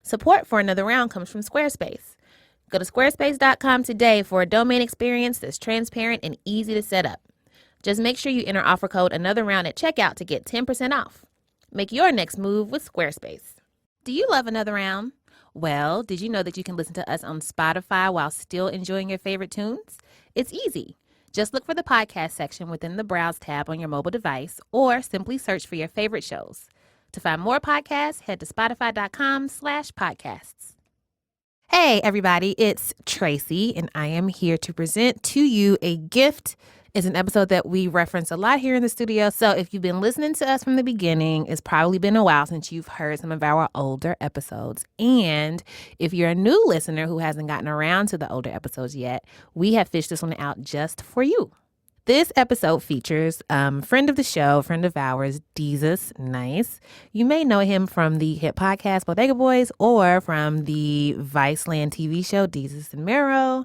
Support for Another Round comes from Squarespace. Go to squarespace.com today for a domain experience that's transparent and easy to set up. Just make sure you enter offer code Another Round at checkout to get 10% off. Make your next move with Squarespace. Do you love Another Round? Well, did you know that you can listen to us on Spotify while still enjoying your favorite tunes? It's easy. Just look for the podcast section within the Browse tab on your mobile device or simply search for your favorite shows. To find more podcasts, head to spotify.com/podcasts. Hey, everybody, it's Tracy, and I am here to present to you a gift. It's an episode that we reference a lot here in the studio. So if you've been listening to us from the beginning, it's probably been a while since you've heard some of our older episodes. And if you're a new listener who hasn't gotten around to the older episodes yet, we have fished this one out just for you. This episode features friend of the show, friend of ours, Desus Nice. You may know him from the hit podcast Bodega Boys or from the Viceland TV show Desus and Mero.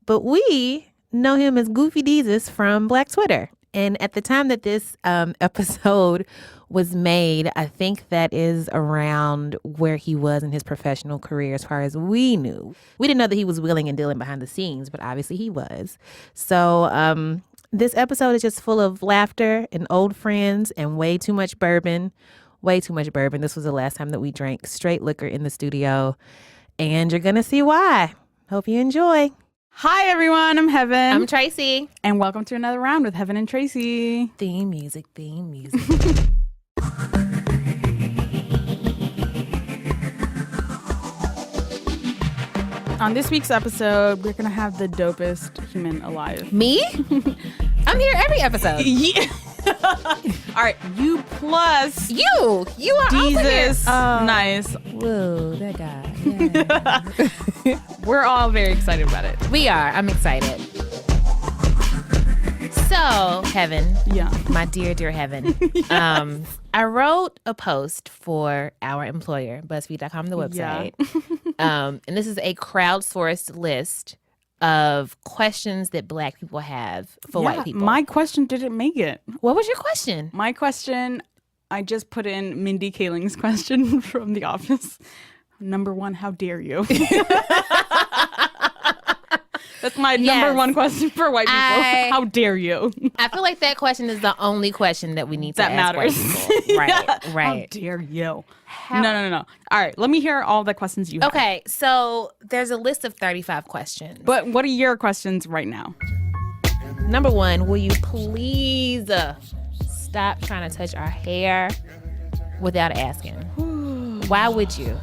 But we know him as Goofy Desus from Black Twitter. And at the time that this episode was made, I think that is around where he was in his professional career as far as we knew. We didn't know that he was wheeling and dealing behind the scenes, but obviously he was. So this episode is just full of laughter and old friends and way too much bourbon. Way too much bourbon. This was the last time that we drank straight liquor in the studio. And you're going to see why. Hope you enjoy. Hi, everyone. I'm Heben. I'm Tracy. And welcome to Another Round with Heben and Tracy. Theme music. On this week's episode, we're going to have the dopest human alive. Me? I'm here every episode. Yeah. All right. You plus You are Desus also Nice. Whoa, that guy. Yeah. We're all very excited about it. We are. I'm excited. So, Heben. Yeah. My dear Heben. Yes. I wrote a post for our employer, BuzzFeed.com, the website. Yeah. And this is a crowdsourced list of questions that Black people have for white people. My question didn't make it. What was your question? My question, I just put in Mindy Kaling's question from The Office. Number one, how dare you? That's my number one question for white people. How dare you? I feel like that question is the only question that we need to ask matters. white people. Right. How dare you? No. All right, let me hear all the questions you have. Okay, so there's a list of 35 questions. But what are your questions right now? Number one, will you please stop trying to touch our hair without asking? Why would you?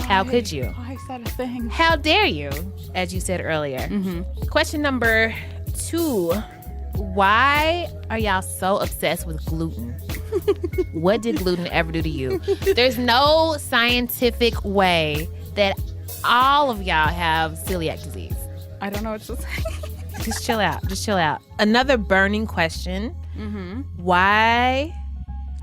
How could you? Why is that a thing? How dare you, as you said earlier. Mm-hmm. Question number 2, why are y'all so obsessed with gluten? What did gluten ever do to you? There's no scientific way that all of y'all have celiac disease. I don't know what to say. Just chill out. Another burning question. Why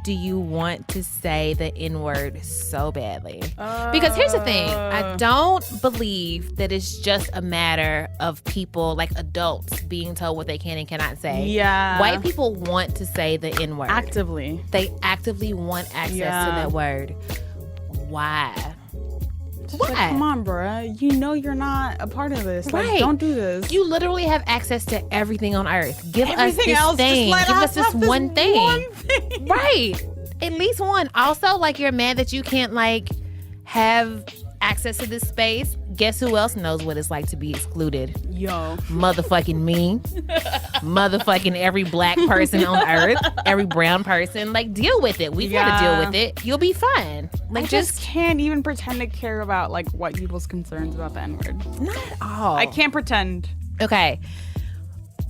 do you want to say the N-word so badly? Because here's the thing. I don't believe that it's just a matter of people, like adults, being told what they can and cannot say. Yeah. White people want to say the N-word. Actively. They actively want access to that word. Why? Why? Like, come on, bruh. You know you're not a part of this. Like, Right. don't do this. You literally have access to everything on earth. Give Everything us else, this thing. just let Give us us this have this one thing. one thing. Right. At least one. Also, like, you're mad that you can't, like, have access to this space. Guess who else knows what it's like to be excluded? Yo. Motherfucking me. Motherfucking every Black person on earth. Every brown person. Like, deal with it. We've got to deal with it. You'll be fine. Like, I just can't even pretend to care about, like, white people's concerns about the N-word. not at all. I can't pretend. Okay.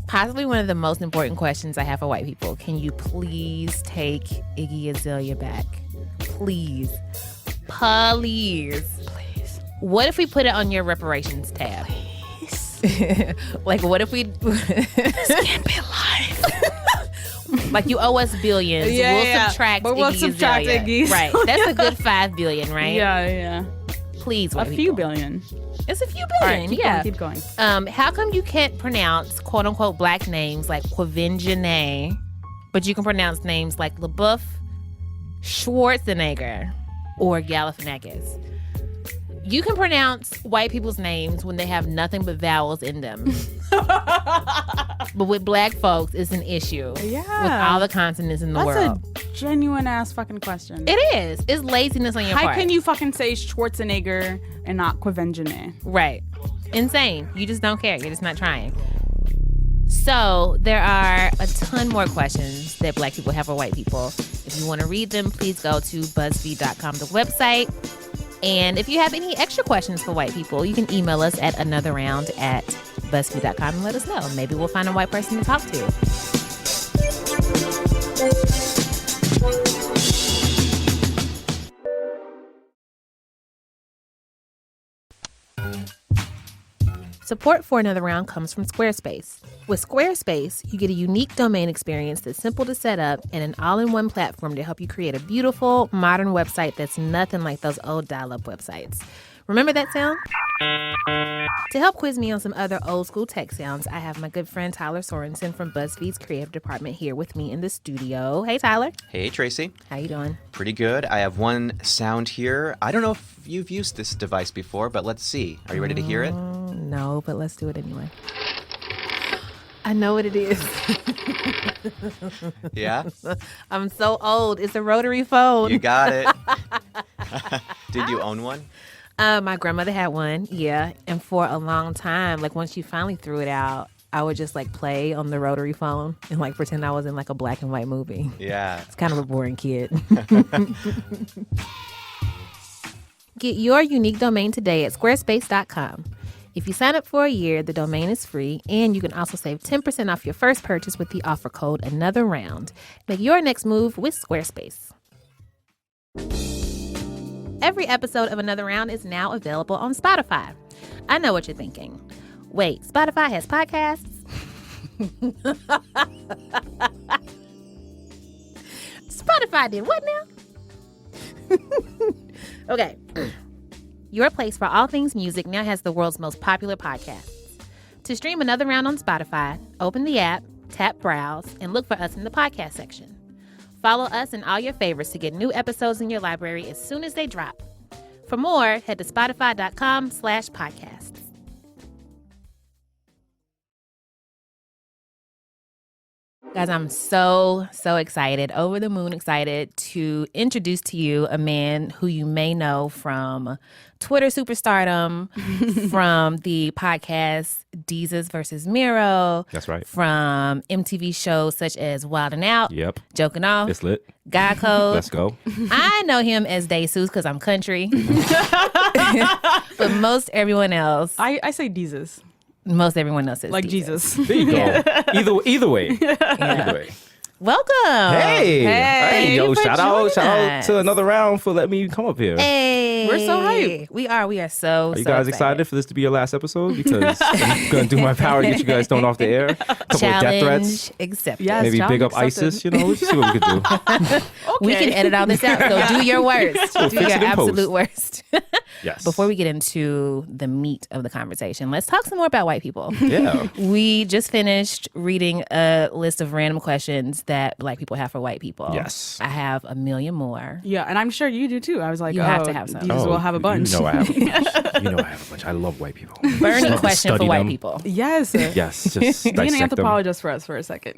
Possibly one of the most important questions I have for white people. Can you please take Iggy Azalea back? Please. What if we put it on your reparations tab? Please. Like, what if we... This can't be life. Like, you owe us billions. We'll subtract but we'll Iggy subtract Azalea. Iggy's. Right. That's a good $5 billion, right? Yeah. Please, white A people. few billion. It's a few All billion, right, keep going. How come you can't pronounce quote-unquote Black names like Quavinjane, but you can pronounce names like LaBeouf, Schwarzenegger, or Galifianakis? You can pronounce white people's names when they have nothing but vowels in them. But with black folks, it's an issue. Yeah. With all the consonants in the world. That's a genuine ass fucking question. It is. It's laziness on your part. How can you fucking say Schwarzenegger and not Quavenjane? Right. Insane. You just don't care. You're just not trying. So there are a ton more questions that black people have for white people. If you want to read them, please go to BuzzFeed.com, the website. And if you have any extra questions for white people, you can email us at anotherround@BuzzFeed.com and let us know. Maybe we'll find a white person to talk to. Support for Another Round comes from Squarespace. With Squarespace, you get a unique domain experience that's simple to set up and an all-in-one platform to help you create a beautiful, modern website that's nothing like those old dial-up websites. Remember that sound? To help quiz me on some other old-school tech sounds, I have my good friend Tyler Sorensen from BuzzFeed's creative department here with me in the studio. Hey, Tyler. Hey, Tracy. How you doing? Pretty good. I have one sound here. I don't know if you've used this device before, but let's see. Are you ready to hear it? No, but let's do it anyway. I know what it is. Yeah? I'm so old. It's a rotary phone. You got it. Did you own one? My grandmother had one, yeah. And for a long time, like once she finally threw it out, I would just like play on the rotary phone and like pretend I was in like a black and white movie. Yeah. It's kind of a boring kid. Get your unique domain today at squarespace.com. If you sign up for a year, the domain is free, and you can also save 10% off your first purchase with the offer code Another Round. Make your next move with Squarespace. Every episode of Another Round is now available on Spotify. I know what you're thinking. Wait, Spotify has podcasts? Spotify did what now? Okay. Your place for all things music now has the world's most popular podcasts. To stream Another Round on Spotify, open the app, tap Browse, and look for us in the podcast section. Follow us and all your favorites to get new episodes in your library as soon as they drop. For more, head to spotify.com/podcasts. Guys, I'm so excited, over the moon excited to introduce to you a man who you may know from Twitter superstardom, from the podcast Desus versus Miro. That's right. From MTV shows such as Wild 'N Out. Yep. Joking Off. It's lit. God Code. Let's go. I know him as Desus because I'm country. But most everyone else. I say Jesus. Most everyone else is Like Desus. Jesus. There you go. Either way. Either way. Welcome. Hey. Hey, yo, for shout out joining to us. Another Round for letting me come up here. Hey. We're so hyped. We are so Are you guys excited for this to be your last episode? Because I'm going to do my power to get you guys thrown off the air. A couple of death threats. Challenge accepted. Yes. Maybe challenge big up accepted. ISIS. You know, let's see what we can do. We can edit all this out. So do your worst. Do fix your it in absolute post. worst. Yes. Before we get into the meat of the conversation, let's talk some more about white people. Yeah. We just finished reading a list of random questions that black people have for white people. Yes. I have a million more. Yeah, and I'm sure you do too. I was like, You have to have some. Jesus will have a bunch. You know I have a bunch. You know I have a bunch. I love white people. Burning Love to question for study white them. people. Yes. Yes. Just Be an dissect them. anthropologist for us for a second.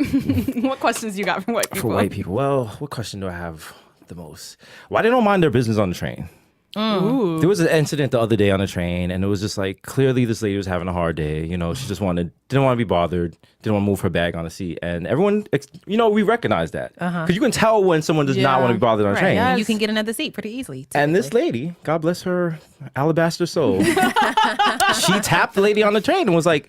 What questions you got for white people? For white people, well, what question do I have the most? Why they don't mind their business on the train? Ooh. There was an incident the other day on the train, and it was just like clearly this lady was having a hard day. You know, she just didn't want to be bothered, didn't want to move her bag on the seat, and everyone, we recognize that because you can tell when someone does not want to be bothered on a train. Yes. You can get another seat pretty easily. And this typically. lady, God bless her alabaster soul, she tapped the lady on the train and was like,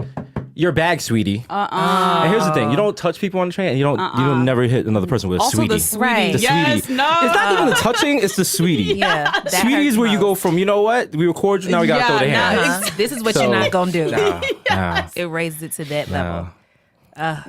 "Your bag, sweetie." And here's the thing: you don't touch people on the train, and you don't never hit another person with a Also sweetie. the sweetie. Right. The Yes, sweetie. no. It's not even the touching; it's the sweetie. Yeah. that Sweetie hurts is where you go most. from, you know what? We were cordial, now we gotta throw the Yeah, hands. nah, Uh-huh. This is what So- you're not going to do. Nah. It raises it to that Nah. level.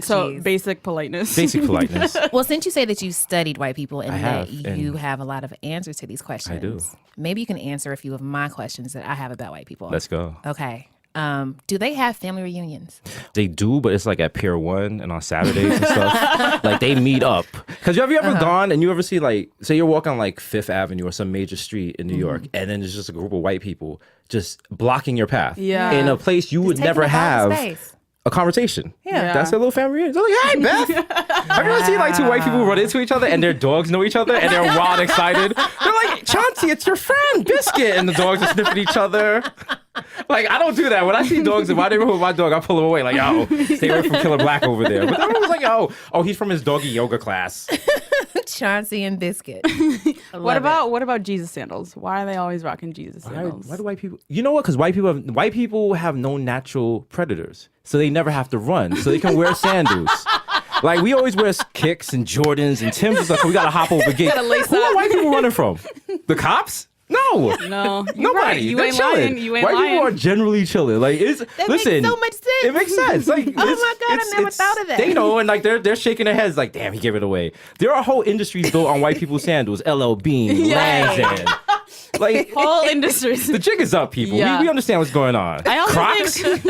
So Jeez. basic politeness. Basic politeness. Well, since you say that you studied white people and I that have, and you have a lot of answers to these questions, I do. Maybe you can answer a few of my questions that I have about white people. Let's go. Okay. Do they have family reunions? They do, but it's like at Pier 1 and on Saturdays and stuff. Like they meet up. Because have you ever gone and you ever see like, say you're walking on like Fifth Avenue or some major street in New York, and then there's just a group of white people just blocking your path in a place you would never have a conversation. Yeah. That's their little family reunion. They're like, hey, Beth. Have you ever seen like two white people run into each other and their dogs know each other and they're wild excited? They're like, Chauncey, it's your friend, Biscuit. And the dogs are sniffing each other. Like, I don't do that. When I see dogs in my neighborhood with my dog, I pull him away. Like, yo, stay away from Killer Black over there. But everyone was like, oh, he's from his doggy yoga class. Chauncey and Biscuit. What about Jesus sandals? Why are they always rocking Jesus sandals? Why do white people? You know what? Because white people have no natural predators, so they never have to run, so they can wear sandals. Like we always wear kicks and Jordans and Timbs and stuff. So we gotta hop over gates. Who are white people running from? The cops? No, Nobody. Right. You They're ain't chilling. lying. You ain't White lying. people are generally chilling. Like That listen, makes so much sense. it makes sense. Like, oh my God, I never thought of that. They know, and like they're shaking their heads, like, damn, he gave it away. There are whole industries built on white people's sandals. LL Bean, Lands End. Like Whole industries. the jig is up, people. Yeah. We understand what's going on. I also Crocs. think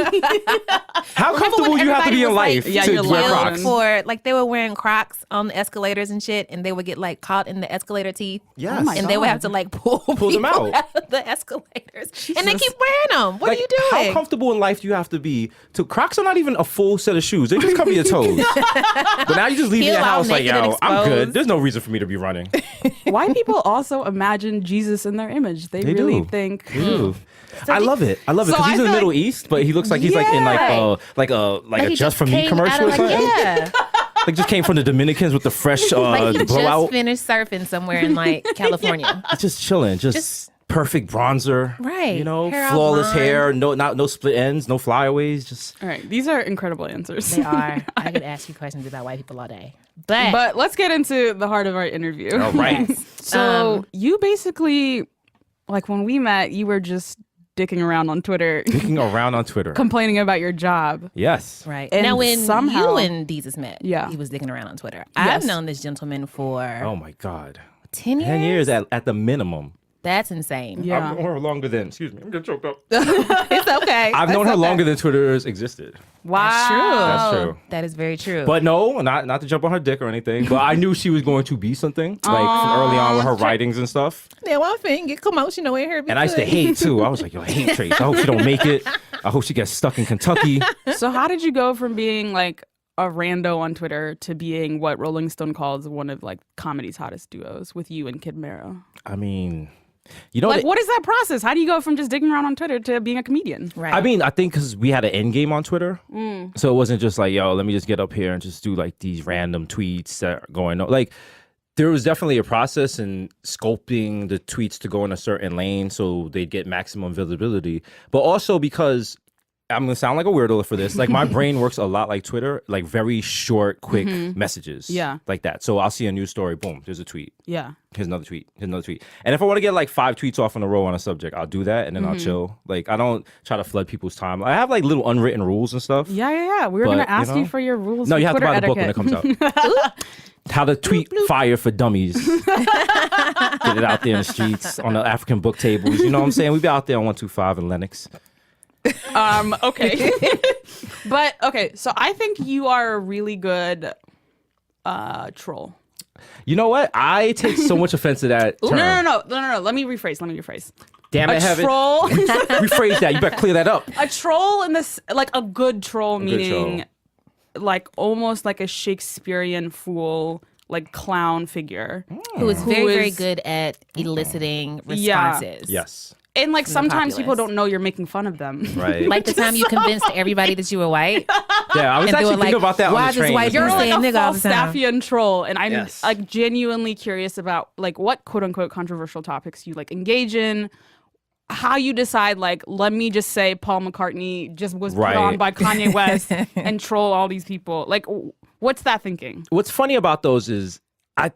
How comfortable you have to be in life Yeah, to you're wear lying. Crocs? For like they were wearing Crocs on the escalators and shit, and they would get like caught in the escalator teeth. Yes. Oh my And they would God. have to like pull them people out. of the escalators, and they keep wearing them. What Like, are you doing? How comfortable in life do you have to be? Crocs are not even a full set of shoes. They just cover your toes. But now you just leave Heel your out house like, naked and yo, I'm good. exposed. There's no reason for me to be running. white people also imagine Jesus in their image. They really do. think. They do. I love it. I love it So because I he's in the feel Middle like- East, but he looks like he's like in like a he Just For Me came commercial out or of, something. Yeah, Like just came from the Dominicans with the fresh like he just blowout. finished surfing somewhere in like California. Just chilling, just perfect bronzer, Right. You know, Hair all flawless blonde. hair, no split ends, no flyaways. Just All right, these are incredible answers. They are. I could ask you questions about white people all day, but, But let's get into the heart of our interview. all right. So you basically, like when we met, you were just dicking around on Twitter, Dicking around on Twitter. complaining about your job. Yes. right And now when somehow- you and Desus met, Yeah. he was digging around on Twitter. Yes. I've known this gentleman for Oh my God. 10 years. 10 years at the minimum. That's insane. Yeah. I've known her longer than, excuse me, I'm getting choked up. It's okay. I've known her longer than Twitter's existed. Wow. That's true. That is very true. But no, not to jump on her dick or anything, but I knew she was going to be something, like from early on with her writings and stuff. yeah, well, I think get commotion away here. And I used to hate too. I was like, yo, I hate Trace. I hope she don't make it. I hope she gets stuck in Kentucky. So how did you go from being like a rando on Twitter to being what Rolling Stone calls one of like comedy's hottest duos with you and Kid Mero? I mean, you know, Like, what is that process? How do you go from just digging around on Twitter to being a comedian? Right. I mean, I think because we had an end game on Twitter. So it wasn't just like, yo, let me just get up here and just do like these random tweets that are going on. Like, there was definitely a process in sculpting the tweets to go in a certain lane so they'd get maximum visibility. But also because I'm going to sound like a weirdo for this. Like, my brain works a lot like Twitter, like very short, quick messages. Yeah. Like that. So I'll see a news story. Boom, there's a tweet. Yeah. Here's another tweet. Here's another tweet. And if I want to get like 5 tweets off in a row on a subject, I'll do that and then I'll chill. Like, I don't try to flood people's time. I have like little unwritten rules and stuff. Yeah. We were But, going you to ask you know? for your rules. No, for you have to Twitter buy the book when it etiquette. comes out. How to tweet fire for dummies. Get it out there in the streets, on the African book tables. You know what I'm saying? We be out there on 125 in Lenox. Okay. But okay, so I think you are a really good troll. You know what? I take so much offense to that term. No. Let me rephrase. Damn it, A Heben. troll, Rephrase that. You better clear that up. a troll in this, like a good troll, good meaning like almost like a Shakespearean fool, like clown figure. who is very, very is- good at eliciting Yeah. responses. Yes. And like sometimes people populace. don't know you're making fun of them. Right. Like the time you convinced everybody that you were white. Yeah, I was And they actually were thinking like, about that why on the does train. white You're people like say a nigga all the time? Falstaffian troll, and I'm Yes. like genuinely curious about like what quote unquote controversial topics you like engage in. How you decide, like, let me just say Paul McCartney just was put Right. on by Kanye West and troll all these people. Like, what's that thinking? What's funny about those is,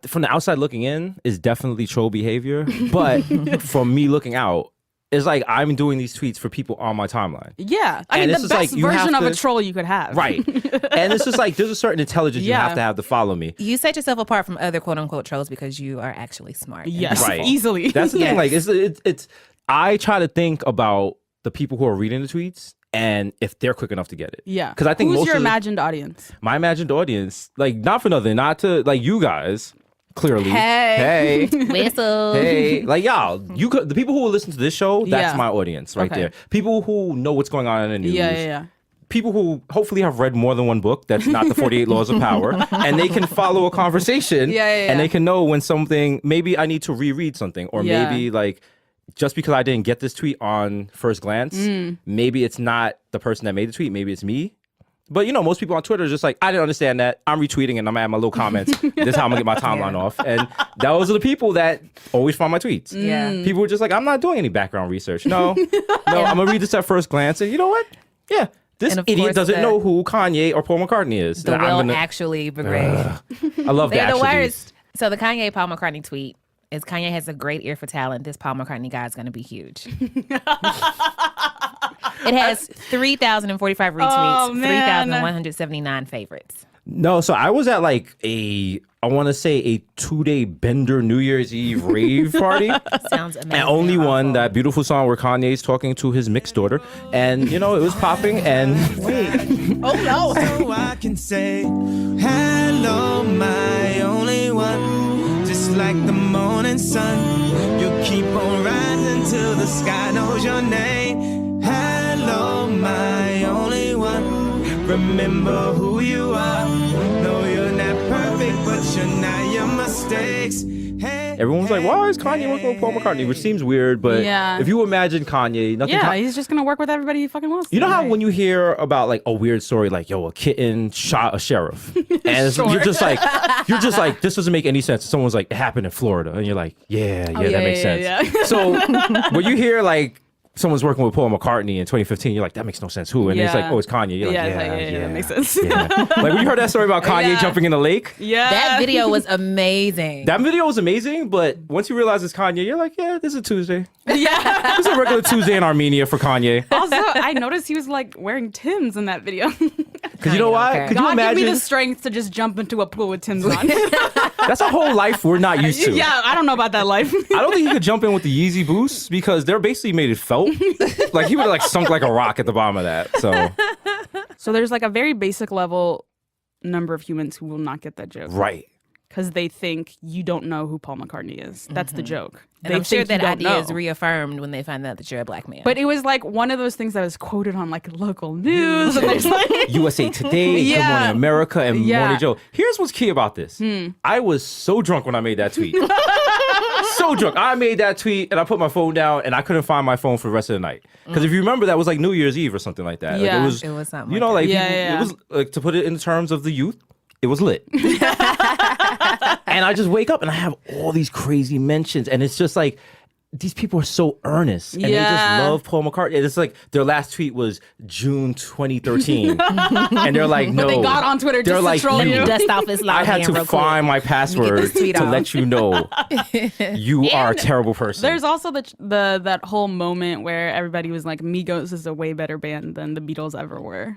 from the outside looking in, is definitely troll behavior. But from me looking out, it's like I'm doing these tweets for people on my timeline. Yeah, I And mean it's the just best like, you have version of a to- troll you could have. Right. And it's just like, there's a certain intelligence you Yeah. have to follow me. You set yourself apart from other quote unquote trolls because you are actually smart. Yes, Right. easily. That's the Yes. thing. Like, it's I try to think about the people who are reading the tweets and if they're quick enough to get it. Yeah. Because I think Who's most your of imagined audience? my imagined audience, like not for nothing, not to like you guys, clearly. Hey. Hey. Whistle. Hey, like y'all, you could, the people who will listen to this show, that's Yeah. my audience right Okay. there. People who know what's going on in the news. Yeah. People who hopefully have read more than one book that's not the 48 Laws of Power, and they can follow a conversation, Yeah. and they can know when something, maybe I need to reread something, or Yeah. maybe like, just because I didn't get this tweet on first glance, maybe it's not the person that made the tweet, maybe it's me. But you know, most people on Twitter are just like, I didn't understand that. I'm retweeting and I'm adding my little comments. This is how I'm gonna get my timeline off. And those are the people that always find my tweets. Yeah. People are just like, I'm not doing any background research. No, I'm gonna read this at first glance, and you know what? Yeah, this And of idiot course doesn't know who Kanye or Paul McCartney is. The And I'm will gonna- actually brigade. I love They're that. the worst. So the Kanye Paul McCartney tweet is Kanye has a great ear for talent. This Paul McCartney guy is going to be huge. It has 3,045 retweets, Oh, man. 3,179 favorites. No, so I was at like I want to say a 2-day Bender New Year's Eve rave party. Sounds amazing. And only one, that beautiful song where Kanye's talking to his mixed daughter. And, you know, it was popping. And So I can say, hello, my only one. Just like the morning sun, you keep on rising till the sky knows your name. Hello, my only one. Remember who you are. No, you're not perfect, but you're not your mistakes. Hey, everyone's like, why is Kanye working with Paul McCartney? Which seems weird, but Yeah. if you imagine Kanye, nothing. Yeah, he's just gonna work with everybody he fucking wants. You know how when you hear about like a weird story, like a kitten shot a sheriff, and you're just like, this doesn't make any sense. Someone's like, it happened in Florida, and you're like, yeah, that makes sense. yeah. So when you hear like someone's working with Paul McCartney in 2015, you're like, that makes no sense. Who? And it's like, Yeah. oh, it's Kanye. You're like, Yeah, that makes sense. Yeah. Like when you heard that story about Kanye Yeah. jumping in the lake. Yeah. That video was amazing. That video was amazing, but once you realize it's Kanye, you're like, yeah, this is a Tuesday. Yeah. This is a regular Tuesday in Armenia for Kanye. Also, I noticed he was like wearing Timbs in that video. Because you know Kanye, why? okay. Could you God give me imagine? the strength to just jump into a pool with Timbs on. That's a whole life we're not used to. Yeah, I don't know about that life. I don't think you could jump in with the Yeezy boosts because they're basically made of felt. Like he would have like sunk like a rock at the bottom of that. So So there's like a very basic level number of humans who will not get that joke. right. Because they think you don't know who Paul McCartney is. That's the joke. and They I'm sure think you that don't idea know. is reaffirmed when they find out that you're a black man. But it was like one of those things that was quoted on like local news. And there's like, USA Today, Good Yeah. Morning America, and Yeah. Morning Joe. Here's what's key about this. I was so drunk when I made that tweet. So drunk. I made that tweet and I put my phone down and I couldn't find my phone for the rest of the night. Because if you remember, that was like New Year's Eve or something like that. Yeah. Like It was something you know, like like that. people- Yeah. it was like, to put it in terms of the youth, it was lit. And I just wake up and I have all these crazy mentions, and it's just like these people are so earnest and they Yeah. just love Paul McCartney. It's like their last tweet was June 2013, and they're like, no, they got on Twitter they're just to like, troll you. dust off his I had login to real find quick. my password this tweet to off. let you know you are a terrible person. There's also the that whole moment where everybody was like, Migos is a way better band than the Beatles ever were.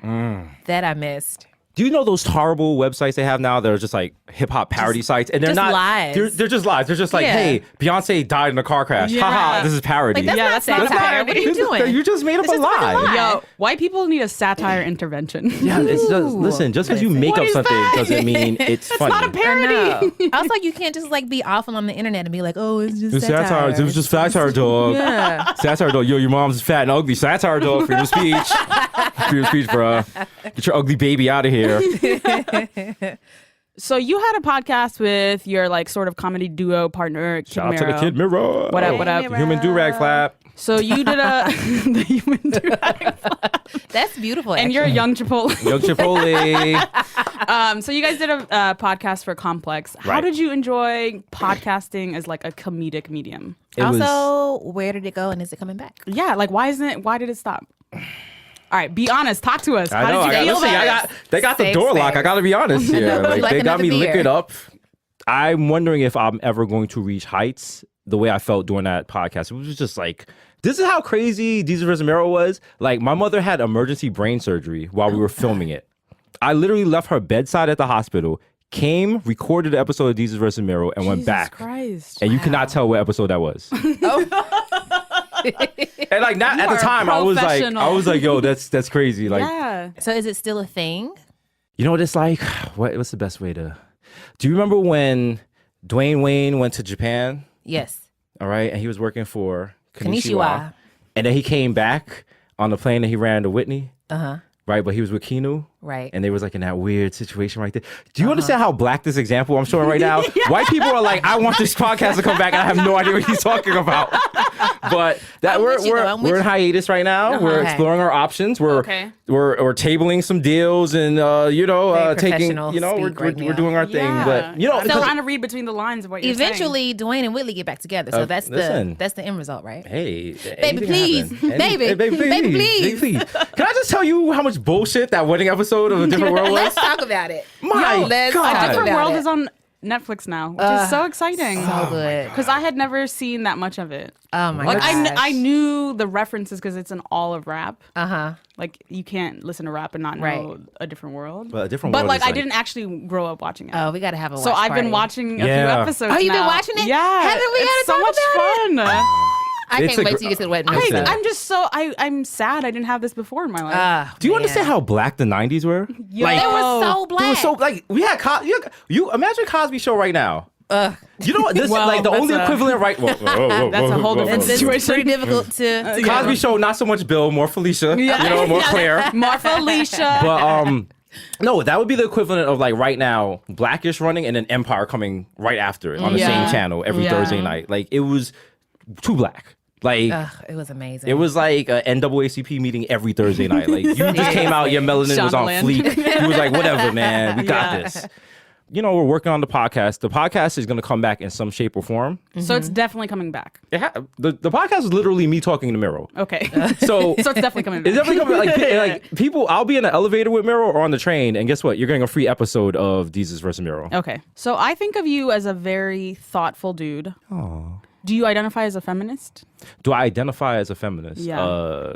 That I missed. Do you know those horrible websites they have now that are just like hip hop parody sites? And they're just not lies. They're just lies. They're just like, Yeah. hey, Beyonce died in a car crash. Yeah. Haha, this is parody. Like, that's Yeah, not that's not satire. satire. What are you doing? You just made up a just a fucking lie. lie. Yo, white people need a satire intervention. Yeah, it's just, listen, just because you make What up is something that? doesn't mean it's funny. Not a parody. Also, you can't just like be awful on the internet and be like, oh, it's just It's satire. satire. It was just satire, dog. Yeah. Satire, dog. Yo, your mom's fat and ugly. Satire, dog. Freedom of speech. Freedom of speech, bro. Get your ugly baby out of here. So you had a podcast with your like sort of comedy duo partner, Kid Shout out to the Mero. Kid Mirror. What up, what up? The Human do-rag flap. So you did the human durag, That's beautiful. and you're a young Chipotle. Young Chipotle. So you guys did a podcast for Complex. How Right. did you enjoy podcasting as like a comedic medium? It was- also, where did it go and is it coming back? Yeah, like why did it stop? All right, be honest. Talk to us. I How know. did you feel Listen, about it? they got the Safe door lock. space. I got to be honest here. Like, Like they got another me beer. liquored up. I'm wondering if I'm ever going to reach heights the way I felt during that podcast. It was just like, this is how crazy Desus vs. Mero was. Like, my mother had emergency brain surgery while we were filming it. I literally left her bedside at the hospital, came, recorded an episode of Desus vs. Mero, and went Jesus back. Christ. And you cannot tell what episode that was. And like not You at the are time, I was professional. like, yo, that's crazy. Like, Yeah. So is it still a thing? you know what it's like? What's the best way to? Do you remember when Dwayne Wayne went to Japan? Yes. All right, and he was working for Konnichiwa. and then he came back on the plane and he ran to Whitney. Uh-huh. Right, but he was with Keanu. Right. And they was like in that weird situation right there. Do you understand how black this example I'm showing right now? White people are like, I want this podcast to come back, and I have no idea what he's talking about. But that I'm with you, though. I'm with we're in you. hiatus right now. We're Okay. exploring our options. We're Okay. we're tabling some deals and Very taking professional we're speak right we're now. doing our thing. Yeah. But I'm because- trying to read between the lines of what you're saying. Eventually, Dwayne and Whitley get back together. So that's listen. the end result, right? hey, Baby, anything please. happen. Baby. Hey, Baby, please. Baby, please. Can I just tell you how much bullshit that wedding episode of A Different World was? Let's talk about it. My let's God. talk Different about World it. is on Netflix now, which is so exciting. So good. Because I had never seen that much of it. Oh my Like gosh. I knew the references because it's an all of rap. Uh-huh. Like you can't listen to rap and not know Right. A Different World. But A Different But World like is I didn't actually grow up watching it. Oh, we got to have a watch so I've party. been watching a Yeah. few episodes. Oh, you've been now. watching it? Yeah, Haven't we it's gotta so talk much about fun. I It's can't a wait gr- till you get to the wedding. Listen. I'm just so I'm sad I didn't have this before in my life. Do you understand how black the 90s were? Yo. They were so Oh, black. They were so like we had you imagine Cosby Show right now. You know what? This Well, is like the that's only a- equivalient right. That's a whole different It's situation. pretty difficult to Cosby Show, not so much Bill, more Felicia. More Claire. Marfa Alicia. But no, that would be the equivalent of like right now, Blackish running and then Empire coming right after it on the Yeah. same channel every Yeah. Thursday night. Like it was too black. Like it was amazing. it was like a NAACP meeting every Thursday night. Like you just came out, your melanin was on Shondaland. fleek. You was like, whatever, man, we got Yeah. this. You know, we're working on the podcast. The podcast is going to come back in some shape or form. So it's definitely coming back. The podcast is literally me talking to Miro. Okay. So So it's definitely coming back. it's definitely coming like people. I'll be in the elevator with Miro or on the train, and guess what? You're getting a free episode of Desus versus Miro. Okay. So I think of you as a very thoughtful dude. Oh. Do you identify as a feminist? Do I identify as a feminist? Yeah.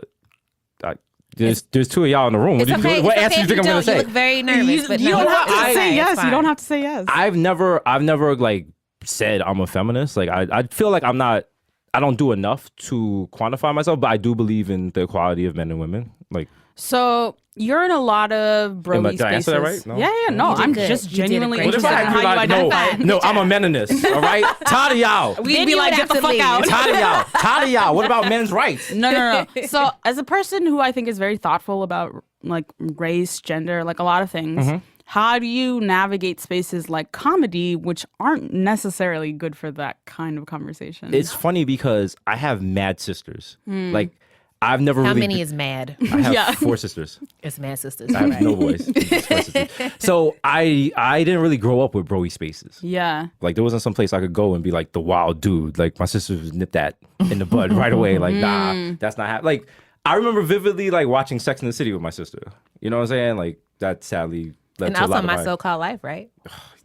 There's two of y'all in the room. It's okay. What it's answer okay you think I'm if going to don't. say? You look very nervous, but you no, don't have to it's say fine, yes. it's You don't fine. have to say yes. I've never like said I'm a feminist. Like I feel like I don't do enough to quantify myself, but I do believe in the equality of men and women. Like So you're in a lot of brody Did I spaces. answer that right? No? Yeah. No. You did I'm good. just You did a genuinely great interested job. in how you identify. no, I'm a meninist. All right, tired of y'all. We'd Then be you like, would get the have to fuck leave. out. Tired of y'all. What about men's rights? No. So as a person who I think is very thoughtful about like race, gender, like a lot of things, how do you navigate spaces like comedy, which aren't necessarily good for that kind of conversation? It's funny because I have mad sisters. Like I've never How really. many is mad? I have Yeah. 4 sisters. It's mad sisters. I have Right. no boys. Just 4 sisters. So I didn't really grow up with broy spaces. yeah. Like there wasn't some place I could go and be like the wild dude. Like my sisters would nip that in the bud right away. Like nah, that's not happening. Like I remember vividly like watching Sex in the City with my sister. You know what I'm saying? Like that sadly led And to a lot also of My So-Called Life, right?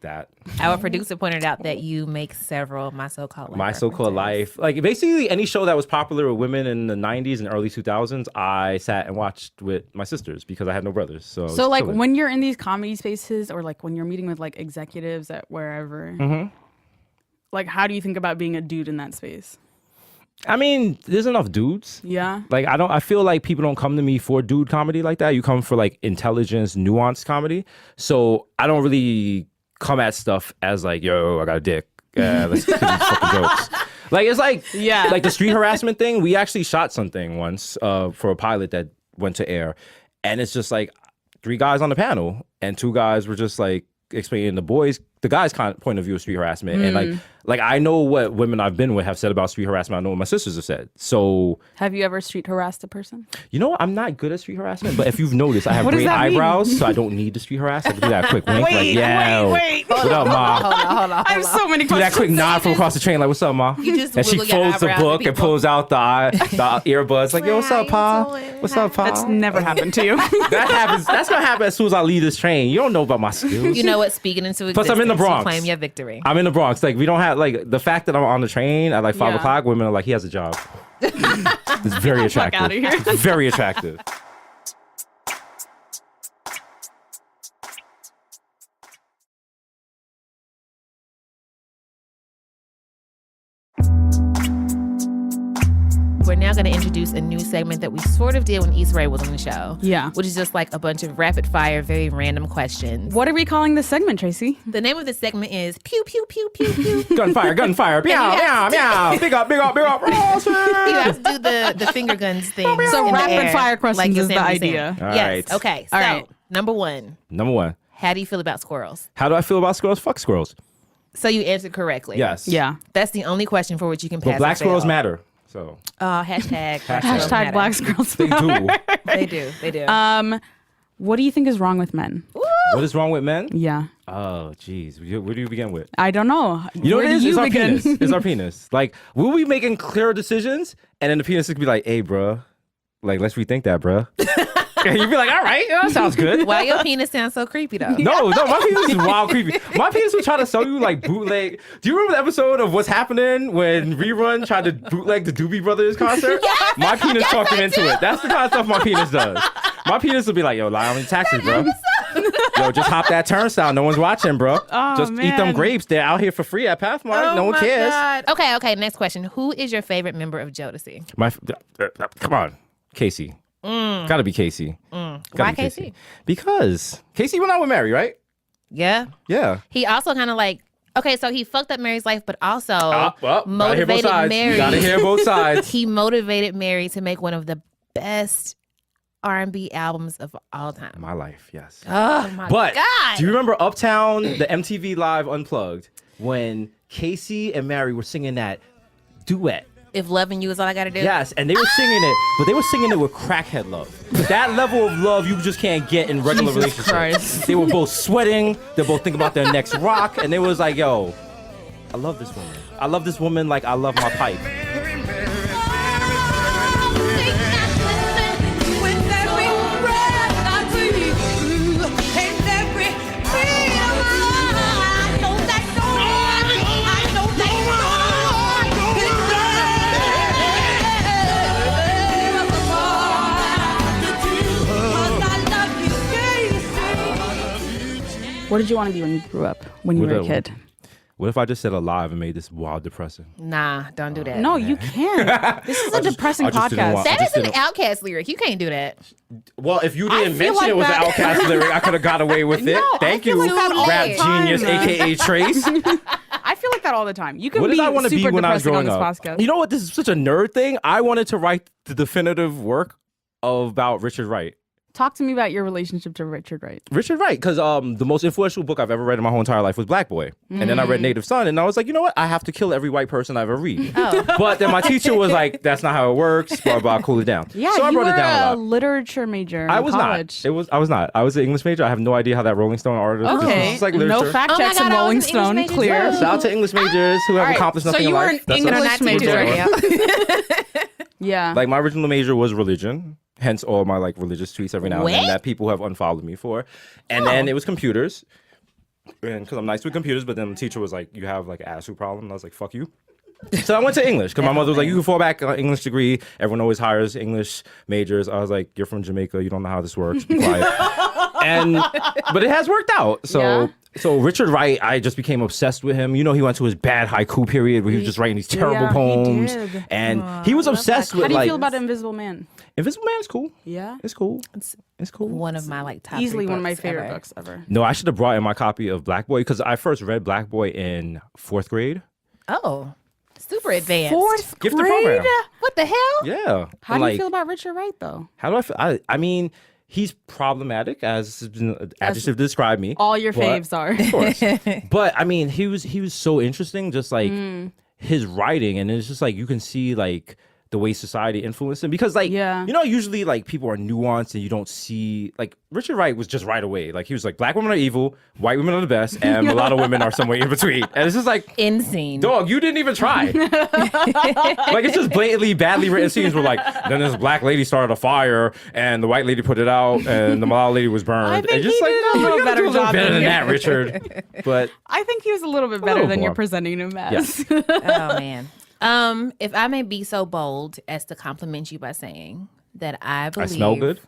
that. Our producer pointed out that you make several My So-Called Life My So-Called references. Life. Like basically any show that was popular with women in the 90s and early 2000s, I sat and watched with my sisters because I had no brothers. So So like chilling. when you're in these comedy spaces or like when you're meeting with like executives at wherever, like how do you think about being a dude in that space? I mean, there's enough dudes. Yeah. Like I feel like people don't come to me for dude comedy like that. You come for like intelligence, nuanced comedy. So I don't really come at stuff as like, yo, I got a dick. Let's do these fucking jokes. Like it's like like the street harassment thing. We actually shot something once for a pilot that went to air, and it's just like 3 guys on the panel, and 2 guys were just like explaining the guys' point of view of street harassment, and like I know what women I've been with have said about street harassment. I know what my sisters have said. So Have you ever street harassed a person? you know what? I'm not good at street harassment, but if you've noticed, I have What does great that mean? eyebrows, so I don't need to street harass. I can do that quick wink, like yeah. wait. What up, ma? Hold on. I have so many Do that questions. quick nod from across the train, like what's up, ma? You just And she wiggle your folds the eyebrows at book and people. pulls out the earbuds, like yo, what's up, pa? How you doing? What's up, pa? That's never happened to you. That happens. That's gonna happen as soon as I leave this train. You don't know about my skills. You know what? Speaking into existence. Plus, I'm in the Bronx. You claim your victory. I'm in the Bronx. Like we don't have like the fact that I'm on the train at like 5 Yeah. o'clock. Women are like, he has a job. It's very attractive. outta here. It's very attractive. We're now going introduce a new segment that we sort of did when Issa Rae was on the show. Yeah. Which is just like a bunch of rapid fire, very random questions. What are we calling this segment, Tracy? The name of this segment is Pew Pew Pew Pew Pew. Gunfire. Meow, meow, meow. Big up. You have to do the finger guns thing. So in the rapid air, fire questions like is the Yosemite idea. Sam. All Yes. right. Okay. So All right. number one. How do you feel about squirrels? How do I feel about squirrels? Fuck squirrels. So you answered correctly. Yes. Yeah. That's the only question for which you can pass. But black or fail. squirrels matter. So Hashtag Hashtag black squirrels. they do. They do. They do. What do you think is wrong with men? What is wrong with men? Yeah. Oh, geez. Where do you begin with? I don't know. You know Where what it do is? It's our begin? penis. It's our penis. Like, we'll be making clear decisions, and then the penis could be like, hey, bruh, like, let's rethink that, bruh. And you'd be like, all right, yeah, that sounds good. Why your penis sounds so creepy though? No, my penis is wild creepy. My penis will try to sell you like bootleg. Do you remember the episode of What's Happening when Rerun tried to bootleg the Doobie Brothers concert? Yes! My penis Yes, talked him I into do. it. That's the kind of stuff my penis does. My penis will be like, yo, lie on your taxes, bro. Yo, just hop that turnstile. No one's watching, bro. Oh, just eat them man. grapes. They're out here for free at Pathmark. Oh No one my cares. God. Okay. Next question. Who is your favorite member of Jodeci? Come on, Casey. Gotta be Casey. Gotta Why be Casey? Because Casey went out with Mary, right? Yeah. Yeah. He also kind of like. Okay, so he fucked up Mary's life, but also Gotta hear both motivated sides. Mary. Gotta hear both sides. He motivated Mary to make one of the best R&B albums of all time. My life, yes. Oh my But God! do you remember Uptown, the MTV Live Unplugged, when Casey and Mary were singing that duet? If loving you is all I gotta do. Yes, and they were singing it, but they were singing it with crackhead love. That level of love you just can't get in regular relationships. Christ. They were both sweating. They both think about their next rock, and they was like, "Yo, I love this woman. I love this woman like I love my pipe." What did you want to be when you grew up? When you were a kid? What if I just said alive and made this wild depressing? Nah, don't do that. No, you can't. This is a depressing I just didn't podcast. want- I That just is an didn't- Outcast lyric. You can't do that. Well, if you I didn't feel mention like it was that- an Outcast lyric, I could have got away with it. No, I Thank feel you, like that all rap the time. genius, aka Trace. I feel like that all the time. You can What be did I want to super be when I was depressing on growing this up? podcast. You know what? This is such a nerd thing. I wanted to write the definitive work about Richard Wright. Talk to me about your relationship to Richard Wright. Richard Wright, because the most influential book I've ever read in my whole entire life was Black Boy. And then I read Native Son, and I was like, you know what? I have to kill every white person I ever read. But then my teacher was like, that's not how it works, blah, blah, cool it down. Yeah, so I you brought were it down a a lot. literature major in I was college. not. I was not. I was an English major. I have no idea how that Rolling Stone artist. Okay, It's like no literature. fact Oh my checks God, in I was Rolling an English Stone. major Clear. too. Shout out to English majors who have All right, accomplished so nothing you in were life. an That's English all. major. Yeah. Like my original major was religion, hence all my like religious tweets every now and then What? that people have unfollowed me for. And then it was computers, and because I'm nice with computers, but then the teacher was like, "You have like an attitude problem," and I was like, "Fuck you." So I went to English because my mother was like, "You can fall back on an English degree. Everyone always hires English majors." I was like, "You're from Jamaica. You don't know how this works. Be quiet." But it has worked out. So. Yeah. So Richard Wright, I just became obsessed with him. You know, he went to his bad haiku period where he was just writing these terrible Yeah, he poems, did. and he was obsessed with How do you like. feel about Invisible Man? Invisible Man is cool. Yeah. It's cool. It's cool. One of my like top Easily three one of my books favorite ever. books ever. No, I should have brought in my copy of Black Boy because I first read Black Boy in 4th grade. Oh, super advanced. Fourth Gifted grade? program. What the hell? Yeah. How And, do like, you feel about Richard Wright, though? How do I feel? I mean, he's problematic, as has been an adjective to describe me. All your but- faves are. Of course. But I mean, he was so interesting, just like his writing, and it's just like you can see like the way society influenced him because like Yeah. you know usually like people are nuanced and you don't see like Richard Wright was just right away like he was like black women are evil, white women are the best, and mulatto women are somewhere in between, and it's just like Insane. dog, you didn't even try. Like it's just blatantly badly written scenes where like then this black lady started a fire and the white lady put it out and the mulatto lady was burned. I think and just he like did a no, little you gotta better do a little job better than than you. that, Richard. But I think he was a little bit better little than you're more. presenting him as. Yes. Oh man. If I may be so bold as to compliment you by saying that I I believe smell good.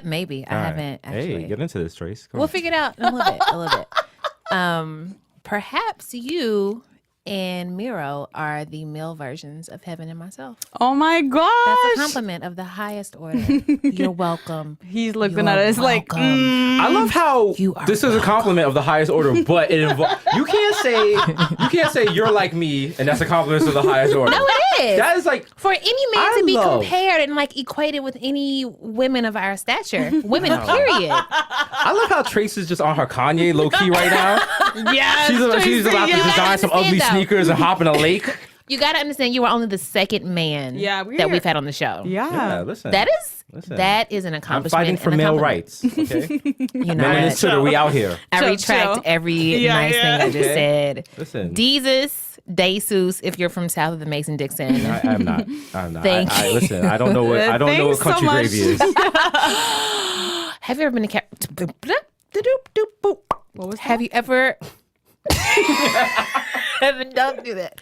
Maybe I All right. haven't actually. Hey, get into this, Trace. Come We'll on. figure it out in a little bit. Perhaps you and Miro are the male versions of Heben and myself. Oh my That's gosh. a compliment of the highest order. You're welcome. He's looking You're at us like, welcome. I love how You are this is a compliment of the highest order, but it you can't say you're like me and that's a compliment of the highest order. No, it is. That is like For any man I to be love- compared and like equated with any women of our stature, women, period. I love how Tracy's just on her Kanye low key right now. yes, She's about to You gotta design some ugly understand, though. sneakers and hop in a lake. You got to understand, you are only the second man Yeah, that we've had on the show. Yeah, listen. That Listen. that is an I'm accomplishment. fighting for and a male compliment. rights. Okay, You know men in what? this Twitter, we out here. I Chill, retract chill. every nice thing I just Okay. said. Listen. Desus, if you're from south of the Mason-Dixon. I'm not. I'm not. Thank I, you. listen, I don't know what Thanks so country much. gravy is. Have you ever been to What was Have you ever... Heaven, don't do that.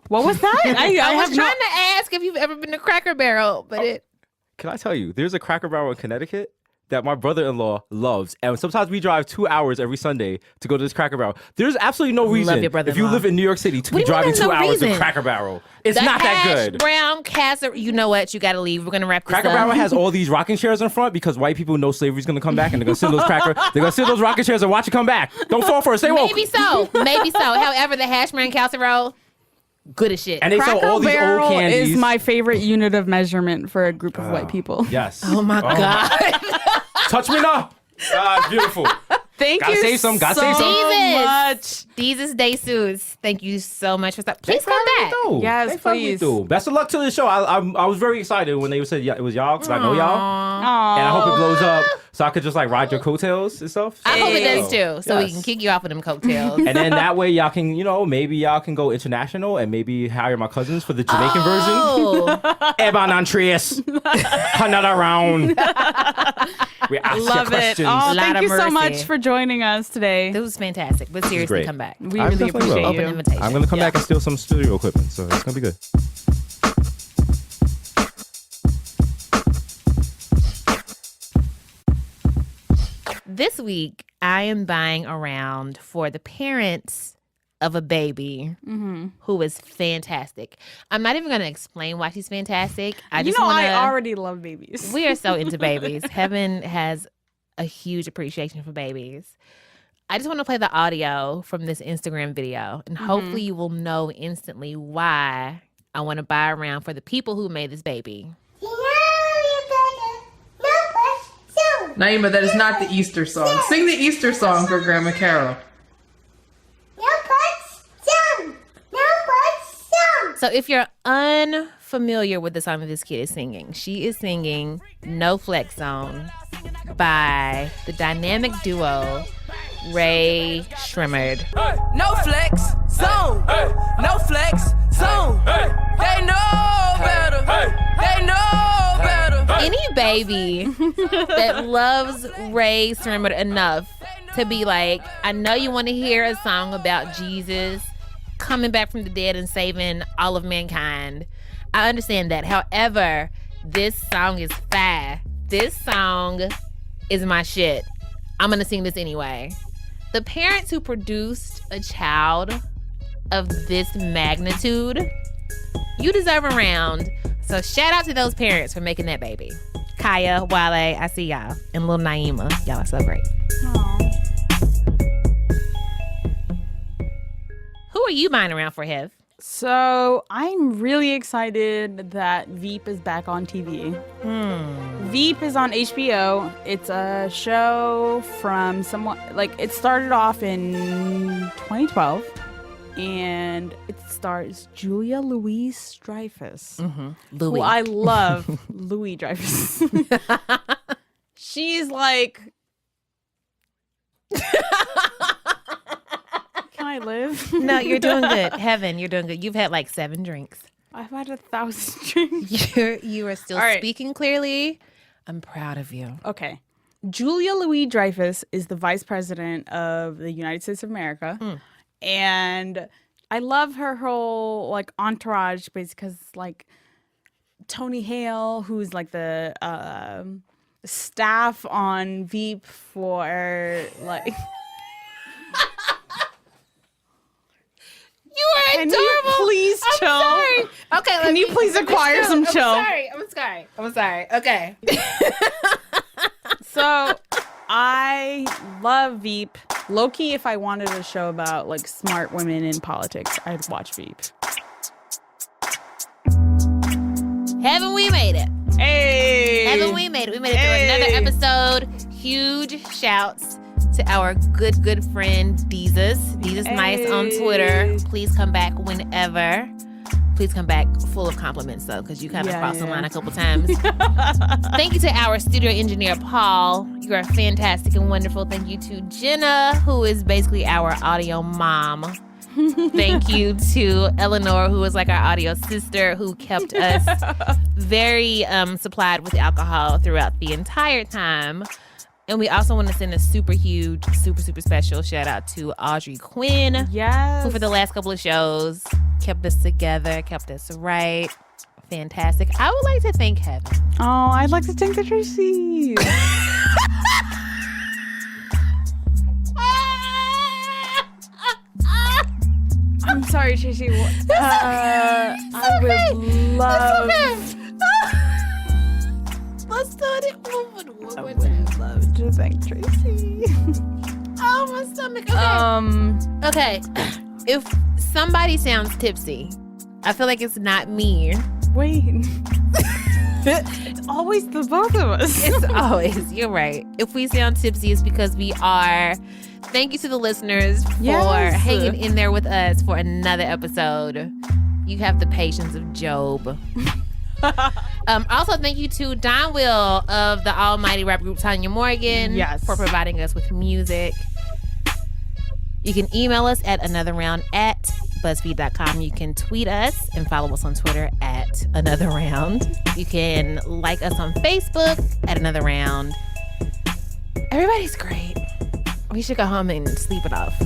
What was that? I was have trying to ask if you've ever been to Cracker Barrel, but it... Can I tell you? There's a Cracker Barrel in Connecticut that my brother-in-law loves, and sometimes we drive 2 hours every Sunday to go to this Cracker Barrel. There's absolutely no reason your if you brother-in-law. live in New York City to What be do you mean driving there's 2 no hours reason? to Cracker Barrel. It's The not that hash good. brown casserole. You know what? You got to leave. We're gonna wrap this Cracker up. Barrel has all these rocking chairs in front because white people know slavery's gonna come back and they're gonna sit they're gonna sit those rocking chairs and watch it come back. Don't fall for it. Stay woke. Maybe so. Maybe so. However, the hash brown casserole, good as shit. And they sell Cracker all these old Barrel candies. is my favorite unit of measurement for a group of white people. Yes. Oh my God. Touch me now. It's beautiful. Thank Gotta you save some, gotta save some. so much. Desus Desus. Thank you so much for stopping. Please come back. Yes, They finally please. do. Best of luck to the show. I was very excited when they said it was y'all because I know y'all, Aw. and I hope it blows up so I could just like ride your coattails and stuff. I hope it Hey. does too, so we Yes. can kick you off with them cocktails. And then that way y'all can, maybe y'all can go international and maybe hire my cousins for the Jamaican Oh, version. Eban Andreas. Another round. We ask Love your it. questions. Oh, Lot thank of you so mercy. much for joining us today. this was fantastic. But seriously, great. come back. We I really definitely will. appreciate Open you. invitation. I'm gonna come back and steal some studio equipment, so it's gonna be good. This week, I am buying around for the parents of a baby who is fantastic. I'm not even going to explain why she's fantastic. I just want I to. already love babies. We are so into babies. Heaven has a huge appreciation for babies. I just want to play the audio from this Instagram video, and hopefully you will know instantly why I want to buy around for the people who made this baby. Naima, that is not the Easter song. Sing the Easter song for Grandma Carol. So if you're unfamiliar with the song that this kid is singing, she is singing No Flex Zone by the dynamic duo Ray Shrimmered. No flex zone. No flex zone. They know better. They know better. Any baby that loves Ray Shrimmered enough to be like, I know you want to hear a song about Jesus coming back from the dead and saving all of mankind. I understand that. However, this song is fire. This song is my shit. I'm going to sing this anyway. The parents who produced a child of this magnitude, you deserve a round. So shout out to those parents for making that baby. Kaya, Wale, I see y'all. And little Naima. Y'all are so great. Who are you buying around for, Hev? So I'm really excited that Veep is back on TV. Veep is on HBO. It's a show from someone, it started off in 2012 and it stars Julia Louis-Dreyfus. Louis. Who I love. Louis Dreyfus. She's like... Can I live? No, you're doing good. Heaven, you're doing good. You've had like 7 drinks. I've had 1,000 drinks. You are still All right. speaking clearly. I'm proud of you. Okay. Julia Louis-Dreyfus is the vice president of the United States of America. And I love her whole entourage because Tony Hale, who's the staff on Veep for You are Can adorable. you please I'm chill? sorry. Okay, Can you please acquire some chill? I'm sorry. Okay. So I love Veep. Low-key, if I wanted a show about like smart women in politics, I'd watch Veep. Haven't we made it? Hey! Haven't we made it? We made it through another episode. Huge shouts to our good friend Desus Nice on Twitter. Please come back whenever. Please come back full of compliments though, because you kind of crossed the line a couple times. Thank you to our studio engineer Paul. You are fantastic and wonderful. Thank you to Jenna, who is basically our audio mom. Thank you to Eleanor, who is like our audio sister, who kept us very supplied with alcohol throughout the entire time. And we also want to send a super huge, super special shout out to Audrey Quinn. Yes. Who for the last couple of shows kept us together, kept us right. Fantastic. I would like to thank Heben. Oh, I'd like to thank the Tracy. I'm sorry, Tracy. I would love. Let's do it. I would love to thank Tracy. Oh, my stomach. Okay. Okay. If somebody sounds tipsy, I feel like it's not me. Wait. It's always the both of us. It's always. You're right. If we sound tipsy, it's because we are. Thank you to the listeners for hanging in there with us for another episode. You have the patience of Job. Also, thank you to Don Will of the almighty rap group Tanya Morgan for providing us with music. You can email us at anotherround@buzzfeed.com. You can tweet us and follow us on Twitter at anotherround. You can like us on Facebook at Another Round. Everybody's great. We should go home and sleep it off.